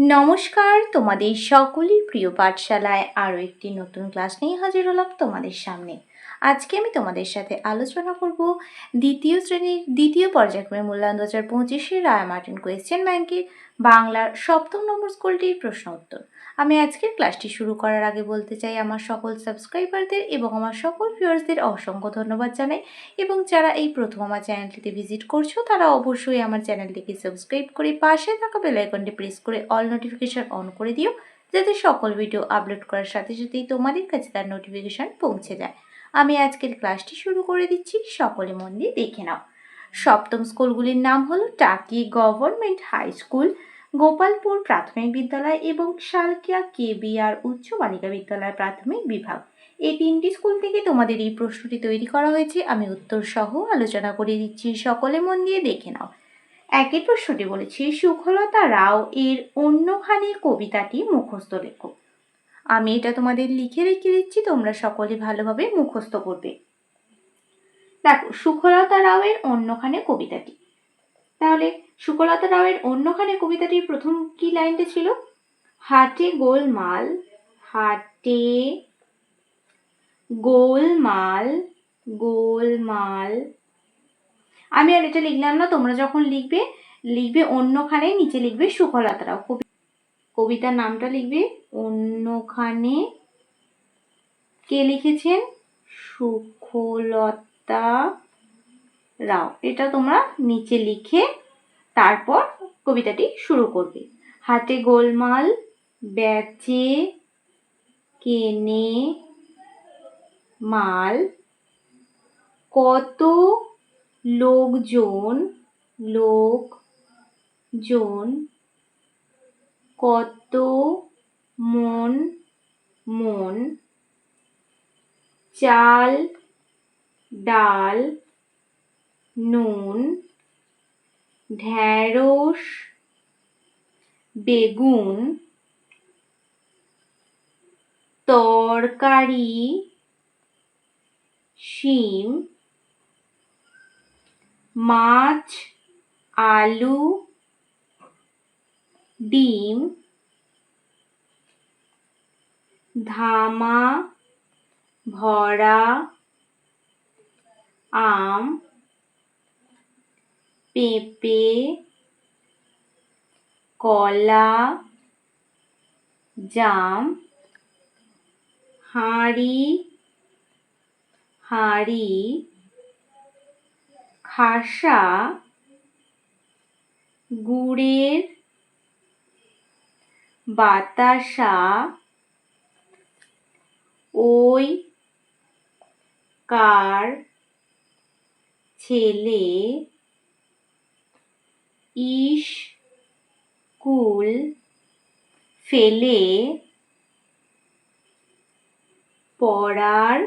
নমস্কার, তোমাদের সকলের প্রিয় পাঠশালায় আরও একটি নতুন ক্লাস নিয়ে হাজির হলাম তোমাদের সামনে। আজকে আমি তোমাদের সাথে আলোচনা করব দ্বিতীয় শ্রেণীর দ্বিতীয় পর্যায়ক্রমে মূল্যায়ন 2025 রায় মার্টিন কোয়েশ্চেন ব্যাংকের বাংলার 7ম নম্বর স্কুলটির প্রশ্ন উত্তর। আমি আজকের ক্লাসটি শুরু করার আগে বলতে চাই আমার সকল সাবস্ক্রাইবারদের এবং আমার সকল ভিউয়ার্সদের অসংখ্য ধন্যবাদ জানাই, এবং যারা এই প্রথম আমার চ্যানেলটিতে ভিজিট করছো তারা অবশ্যই আমার চ্যানেলটিকে সাবস্ক্রাইব করে পাশে থাকা বেল আইকনটি প্রেস করে অল নোটিফিকেশন অন করে দিও, যাতে সকল ভিডিও আপলোড করার সাথে সাথেই তোমাদের কাছে তার নোটিফিকেশন পৌঁছে যায়। আমি আজকের ক্লাসটি শুরু করে দিচ্ছি, সকলে মন দিয়ে দেখে নাও। সপ্তম স্কুলগুলির নাম হলো টাকি গভর্নমেন্ট হাই স্কুল, গোপালপুর প্রাথমিক বিদ্যালয় এবং শালকিয়া KBR উচ্চ বালিকা বিদ্যালয় প্রাথমিক বিভাগ। এই তিনটি স্কুল থেকে তোমাদের এই প্রশ্নটি তৈরি করা হয়েছে। আমি উত্তর সহ আলোচনা করে দিচ্ছি, সকলে মন দিয়ে দেখে নাও। একের প্রশ্নটি বলেছি, সুখলতা রাও এর অন্যখানে কবিতাটি মুখস্থ লেখো। আমি এটা তোমাদের লিখে রেখে দিচ্ছি, তোমরা সকলে ভালোভাবে মুখস্থ করবে। দেখো, সুখলতা রাওয়ের অন্যখানে কবিতাটি, তাহলে সুখলতা রাওয়ের অন্যখানে কবিতাটির প্রথম কি লাইনটা ছিল? হাটে গোলমাল, হাটে গোলমাল, গোলমাল। আমি আর এটা লিখলাম না, তোমরা যখন লিখবে অন্যখানে নিচে লিখবে সুখলতা রাও, কবিতার নামটা লিখবে অন্যখানে। কে লিখেছেন? সুখলতা রাও। এটা তোমরা নিচে লিখে তারপর কবিতাটি শুরু করবে। হাটে গোলমাল, বেচে কেনে মাল, কত লোকজন, কত মন, চাল ডাল নুন, ঢেঁড়স বেগুন, তরকারি শিম, মাছ আলু ডিম, ধামা ভরা আম, পেঁপে কলা জাম, হাঁড়ি খাসা গুড়ের বাতাসা, ওই কার ছেলে, ইস্কুল ফেলে পড়ার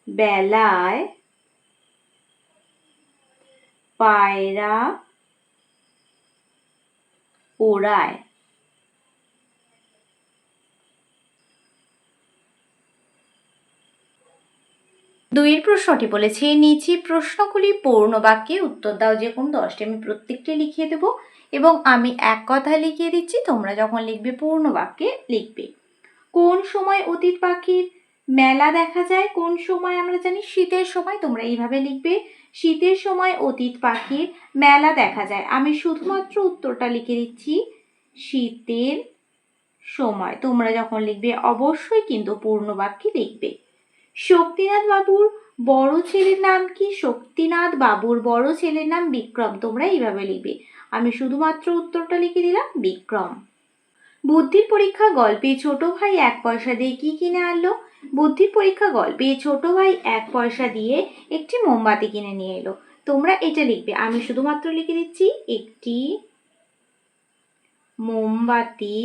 বেলায় পায়রা ওড়ায়। দুইয়ের প্রশ্নটি বলেছে, নিচে প্রশ্নগুলি পূর্ণ বাক্যে উত্তর দাও। যে কোনো 10টি আমি প্রত্যেকটি লিখিয়ে দেব এবং আমি এক কথায় লিখিয়ে দিচ্ছি, তোমরা যখন লিখবে পূর্ণ বাক্যে লিখবে। কোন সময় অতীত পাখির মেলা দেখা যায়? কোন সময়? আমরা জানি শীতের সময়। তোমরা এইভাবে লিখবে, শীতের সময় অতীত পাখির মেলা দেখা যায়। আমি শুধুমাত্র উত্তরটা লিখে দিচ্ছি, শীতের সময়। তোমরা যখন লিখবে অবশ্যই কিন্তু পূর্ণ বাক্যে লিখবে। শক্তিনাথ বাবুর বড় ছেলের নাম কি? শক্তিনাথ বাবুর বড় ছেলের নাম বিক্রম। তোমরা এইভাবে লিখবে, আমি শুধুমাত্র উত্তরটা লিখে দিলাম বিক্রম। বুদ্ধির পরীক্ষা গল্পে ছোট ভাই 1 পয়সা দিয়ে কি কিনে আনলো? বুদ্ধির পরীক্ষা গল্পে ছোট ভাই 1 পয়সা দিয়ে একটি মোমবাতি কিনে নিয়ে এলো। তোমরা এটা লিখবে, আমি শুধুমাত্র লিখে দিচ্ছি একটি মোমবাতি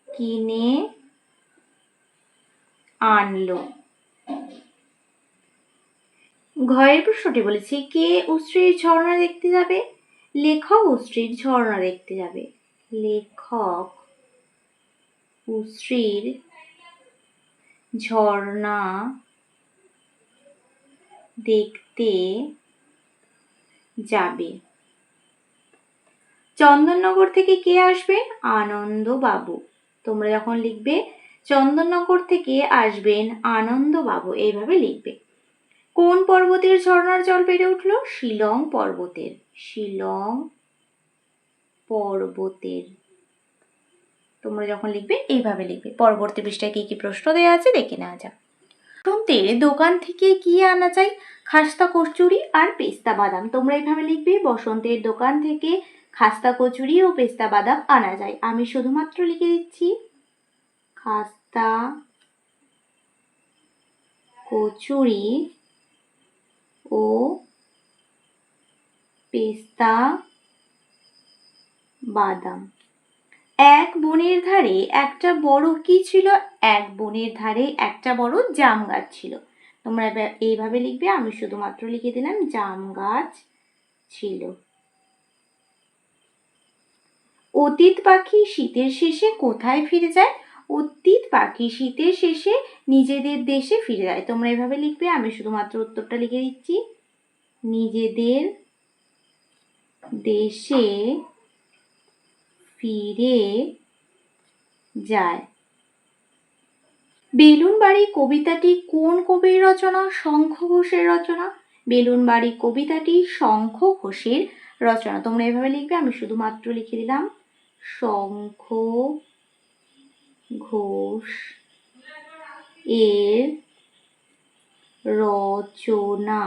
কিনে আনলো। ঘরের প্রশ্নটি বলেছি, কে উশ্রীর ঝর্ণা দেখতে যাবে? লেখক উশ্রীর ঝর্ণা দেখতে যাবে। লেখক উশ্রীর ঝর্ণা দেখতে যাবে। চন্দননগর থেকে কে আসবেন? আনন্দবাবু। তোমরা যখন লিখবে চন্দননগর থেকে আসবেন আনন্দবাবু, এইভাবে লিখবে। কোন পর্বতের ঝর্ণার জল বেড়ে উঠল? শিলং পর্বতের। শিলং পর্বতের। তোমরা যখন লিখবে এইভাবে লিখবে। পরবর্তী পৃষ্ঠায় কি কি প্রশ্ন দেওয়া আছে দেখে নেওয়া যাক। বসন্তের দোকান থেকে কি আনা যায়? খাস্তা কচুরি আর পেস্তা বাদাম। তোমরা এইভাবে লিখবে, বসন্তের দোকান থেকে খাস্তা কচুরি ও পেস্তা বাদাম আনা যায়। আমি শুধুমাত্র লিখে দিচ্ছি খাস্তা কচুরি ও পেস্তা বাদাম। এক বনের ধারে একটা বড় কি ছিল? এক বনের ধারে একটা বড় জাম গাছ ছিল। তোমরা এইভাবে লিখবে, আমি শুধুমাত্র লিখে দিলাম জাম গাছ ছিল। অতীত পাখি শীতের শেষে কোথায় ফিরে যায়? অতীত পাখি শীতের শেষে নিজেদের দেশে ফিরে যায়। তোমরা এভাবে লিখবে, আমি শুধুমাত্র উত্তরটা লিখে দিচ্ছি নিজেদের দেশে ফিরে যায়। বেলুনবাড়ি কবিতাটি কোন কবির রচনা? শঙ্খ ঘোষের রচনা। বেলুনবাড়ি কবিতাটি শঙ্খ ঘোষের রচনা। তোমরা এভাবে লিখবে, আমি শুধুমাত্র লিখে দিলাম শঙ্খ ঘোষ এর রচনা।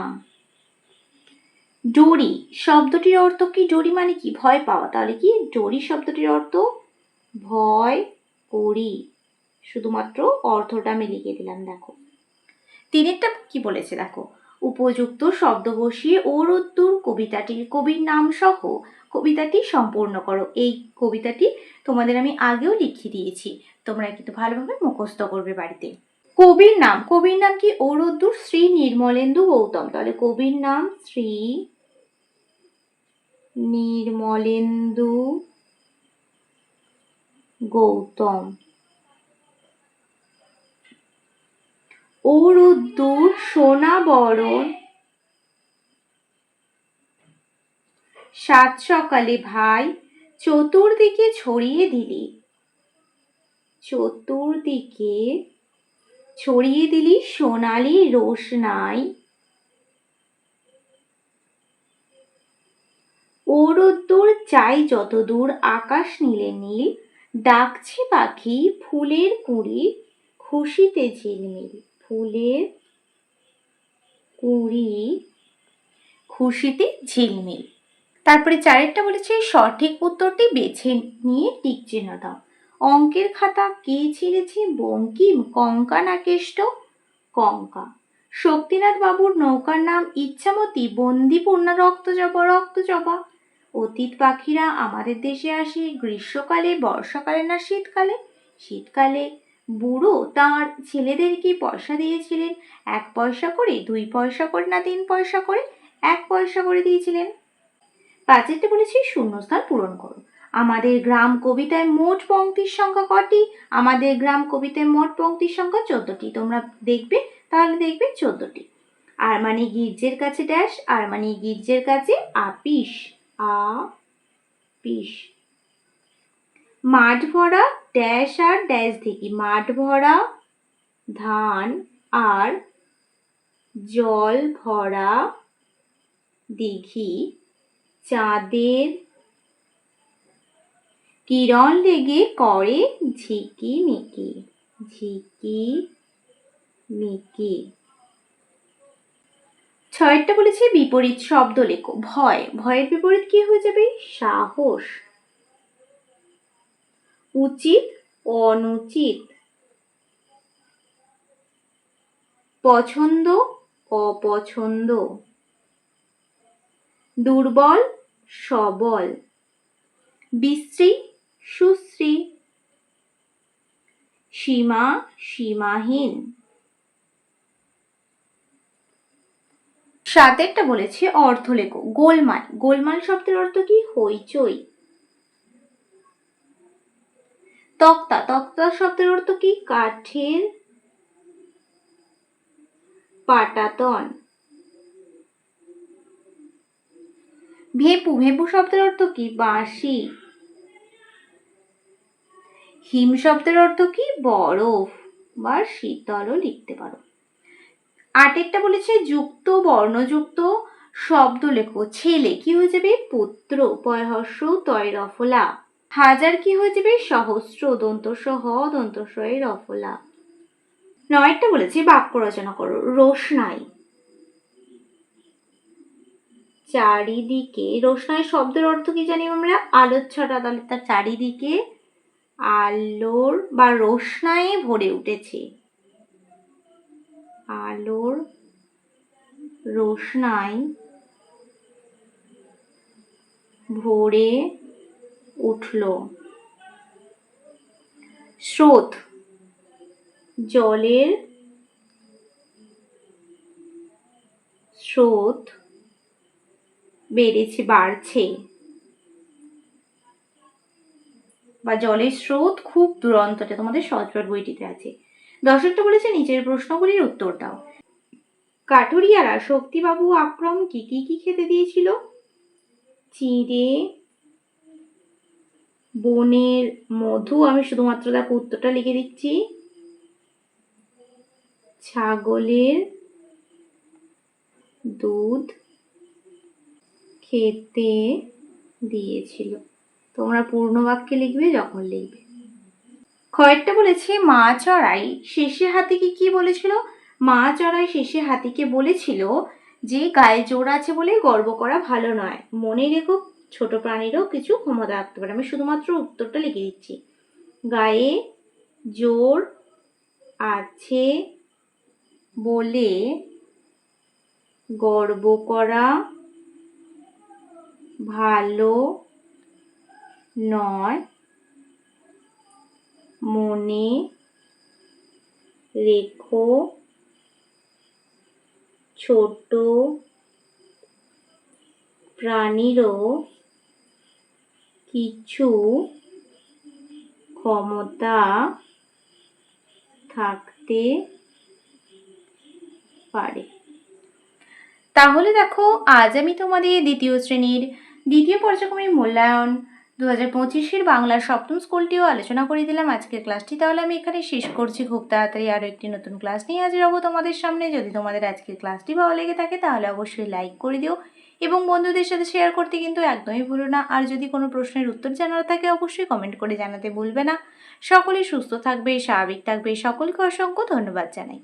ডোরি শব্দটির অর্থ কি? ডোরি মানে কি? ভয় পাওয়া। তাহলে কি ডোরি শব্দটির অর্থ? ভয় করি। শুধুমাত্র অর্থটা আমি লিখে দিলাম। দেখো তিনেরটা কি বলেছে দেখো, উপযুক্ত শব্দ বসিয়ে ও রোদ্দুর কবিতাটির কবির নাম সহ কবিতাটি সম্পূর্ণ করো। এই কবিতাটি তোমাদের আমি আগেও লিখিয়ে দিয়েছি, তোমরা কিন্তু ভালোভাবে মুখস্থ করবে বাড়িতে। কবির নাম, কবির নাম কি? ও রোদ্দুর শ্রী নির্মলেন্দু গৌতম। তাহলে কবির নাম শ্রী নির্মলেন্দু গৌতম। ও রোদ্দুর সোনা বরণ সাত সকালে ভাই চতুর্দিকে ছড়িয়ে দিলি। চতুর্দিকে ছড়িয়ে দিলি সোনালি রোশনাই। ও রোদ্দুর চাই যতদূর আকাশ নীলে নীল, ডাকছে পাখি ফুলের কুঁড়ি খুশিতে ঝিলমিল। ফুলের কুঁড়ি খুশিতে ঝিলমিল। তারপরে চারেরটা বলেছে সঠিক উত্তরটি বেছে নিয়ে টিক চিহ্ন দাও। অঙ্কের খাতা কে ছিঁড়েছে? বঙ্কিম। কঙ্কা না কেষ্ট? কঙ্কা। শক্তিনাথ বাবুর নৌকার নাম ইচ্ছামতি, বন্দিপুর না রক্তজবা? রক্তজবা। অতীত পাখিরা আমাদের দেশে আসে গ্রীষ্মকালে, বর্ষাকালে না শীতকালে? শীতকালে। বুড়ো তাঁর ছেলেদেরকে পয়সা দিয়েছিলেন 1 পয়সা করে, 2 পয়সা করে না 3 পয়সা করে? 1 পয়সা করে দিয়েছিলেন। পাঁচেরটা বলেছি শূন্যস্থান পূরণ করো। আমাদের গ্রাম কবিতায় মোট পংক্তির সংখ্যা কটি? আমাদের গ্রাম কবিতায় মোট পংক্তির সংখ্যা 14টি। তোমরা দেখবে, তাহলে দেখবে 14টি। আর মানে গির্জের কাছে ড্যাশ, আর মানে গির্জের কাছে আপিস। আপিস। মাঠ ভরা ড্যাশ আর ড্যাশ দেখি। মাঠ ভরা ধান আর জল ভরা দিঘি, চাঁদের কিরণ লেগে করে ঝিকিমিকি। ঝিকিমিকি। ছয়েরটা বলেছে বিপরীত শব্দ লেখো। ভয়, ভয়ের বিপরীত কি হয়ে যাবে? সাহস। উচিত অনুচিত। পছন্দ অপছন্দ। দুর্বল সবল। বিশ্রী সুশ্রী। সীমা সীমাহীন। সাতেরটা বলেছে অর্থ লেখো। গোলমাল, গোলমাল শব্দের অর্থ কি? হইচই। তক্তা, তক্তা শব্দের অর্থ কি? কাঠের পাটাতন। ভেপু, ভেপু শব্দের অর্থ কি? বাঁশি। হিম শব্দের অর্থ কি? বরফ বা শীতলও লিখতে পারো। আটেরটা বলেছে যুক্ত বর্ণযুক্ত শব্দ লেখো। ছেলে কি হয়ে যাবে? পুত্র, পয় হর্ষ তয় রফলা। হাজার কি হয়ে যাবে? সহস্র, দন্ত সহ দন্ত সয় রফলা। নয়েরটা বলেছে বাক্য রচনা করো। রোশনাই, চারিদিকে। রোশনাই শব্দের অর্থ কি জানি আমরা? আলোচ্ছটা, তাহলে তার চারিদিকে আলোর বা রোশনাই ভরে উঠেছে। আলোর রোশনাই ভরে উঠল। স্রোত, জলের স্রোত বেড়েছে, বাড়ছে, বা জলের স্রোত খুব দুরন্ততে। তোমাদের সহজপাঠ বইটিতে আছে। দর্শকটা বলেছে নিচের প্রশ্নগুলির উত্তর দাও। কাঠুরিয়ারা শক্তিবাবু আক্রম কি কি খেতে দিয়েছিল? চিঁড়ে, বনের মধু, আমি শুধুমাত্র দেখো উত্তরটা লিখে দিচ্ছি, ছাগলের দুধ খেতে দিয়েছিল। তোমরা পূর্ণ বাক্যে লিখবে যখন লিখবে। কয়েকটা বলেছে মা চড়াই শেষে হাতিকে কি বলেছিল? মা চড়াই শেষে হাতিকে বলেছিল যে গায়ে জোর আছে বলে গর্ব করা ভালো নয়, মনে রেখো ছোট প্রাণীরও কিছু ক্ষমতা রাখতে পারে। আমি শুধুমাত্র উত্তরটা লিখে দিচ্ছি, গায়ে জোর আছে বলে গর্ব করা ভালো নয়, মনে রেখো ছোট প্রাণীরও কিছু ক্ষমতা থাকতে পারে। তাহলে দেখো আজ আমি তোমাদের দ্বিতীয় শ্রেণীর দ্বিতীয় পর্যায়ক্রমিক মূল্যায়ন 2025-এর বাংলার সপ্তম স্কুলটিও আলোচনা করে দিলাম আজকের ক্লাসটি। তাহলে আমি এখানে শেষ করছি। খুব তাড়াতাড়ি আরও একটি নতুন ক্লাস নিয়ে হাজির হবো তোমাদের সামনে। যদি তোমাদের আজকের ক্লাসটি ভালো লেগে থাকে তাহলে অবশ্যই লাইক করে দিও এবং বন্ধুদের সাথে শেয়ার করতে কিন্তু একদমই ভুলো না। আর যদি কোনো প্রশ্নের উত্তর জানার থাকে অবশ্যই কমেন্ট করে জানাতে ভুলবে না। সকলে সুস্থ থাকবে, স্বাভাবিক থাকবে। সকলকে অসংখ্য ধন্যবাদ জানাই।